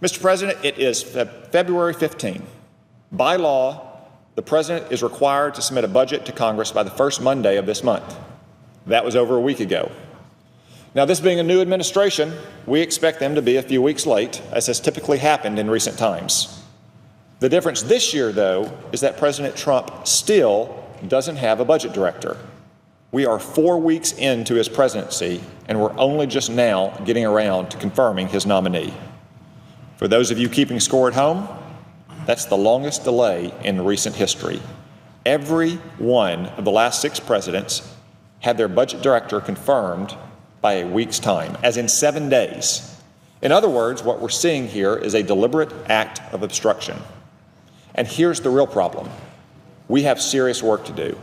Mr. President, it is February 15. By law, the President is required to submit a budget to Congress by the first Monday of this month. That was over a week ago. Now, this being a new administration, we expect them to be a few weeks late, as has typically happened in recent times. The difference this year, though, is that President Trump still doesn't have a budget director. We are 4 weeks into his presidency, and we're only just now getting around to confirming his nominee. For those of you keeping score at home, that's the longest delay in recent history. Every one of the last 6 presidents had their budget director confirmed by a week's time, as in 7 days. In other words, what we're seeing here is a deliberate act of obstruction. And here's the real problem. We have serious work to do.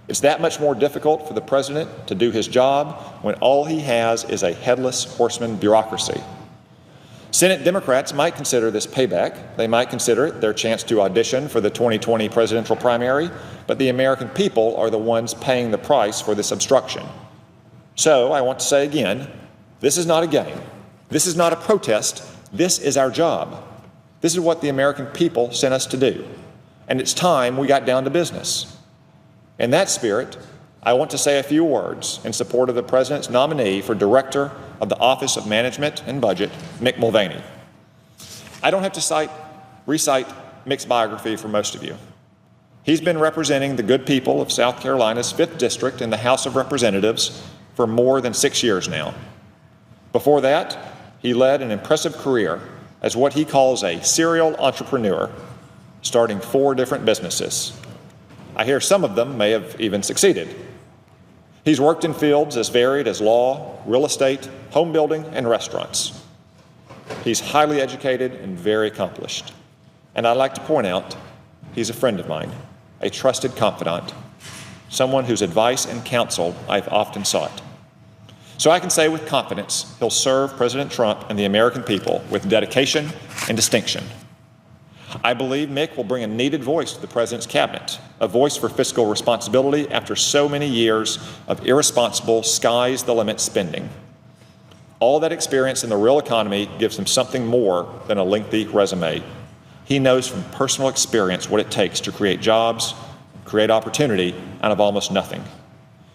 It's that much more difficult for the president to do his job when all he has is a headless horseman bureaucracy. Senate Democrats might consider this payback. They might consider it their chance to audition for the 2020 presidential primary, but the American people are the ones paying the price for this obstruction. So I want to say again, this is not a game. This is not a protest. This is our job. This is what the American people sent us to do. And it's time we got down to business. In that spirit, I want to say a few words in support of the President's nominee for Director of the Office of Management and Budget, Mick Mulvaney. I don't have to recite Mick's biography for most of you. He's been representing the good people of South Carolina's 5th District in the House of Representatives for more than 6 years now. Before that, he led an impressive career as what he calls a serial entrepreneur, starting 4 different businesses. I hear some of them may have even succeeded. He's worked in fields as varied as law, real estate, home building, and restaurants. He's highly educated and very accomplished. And I'd like to point out, he's a friend of mine, a trusted confidant, someone whose advice and counsel I've often sought. So I can say with confidence, he'll serve President Trump and the American people with dedication and distinction. I believe Mick will bring a needed voice to the President's cabinet, a voice for fiscal responsibility after so many years of irresponsible sky's-the-limit spending. All that experience in the real economy gives him something more than a lengthy resume. He knows from personal experience what it takes to create jobs, create opportunity out of almost nothing.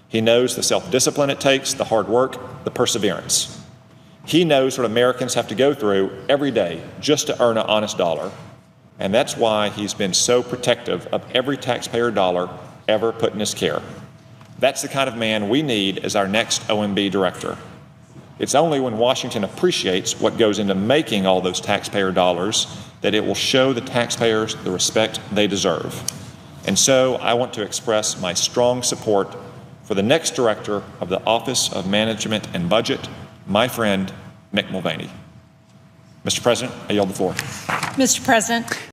He knows the self-discipline it takes, the hard work, the perseverance. He knows what Americans have to go through every day just to earn an honest dollar. And that's why he's been so protective of every taxpayer dollar ever put in his care. That's the kind of man we need as our next OMB director. It's only when Washington appreciates what goes into making all those taxpayer dollars that it will show the taxpayers the respect they deserve. And so I want to express my strong support for the next director of the Office of Management and Budget, my friend, Mick Mulvaney. Mr. President, I yield the floor. Mr. President.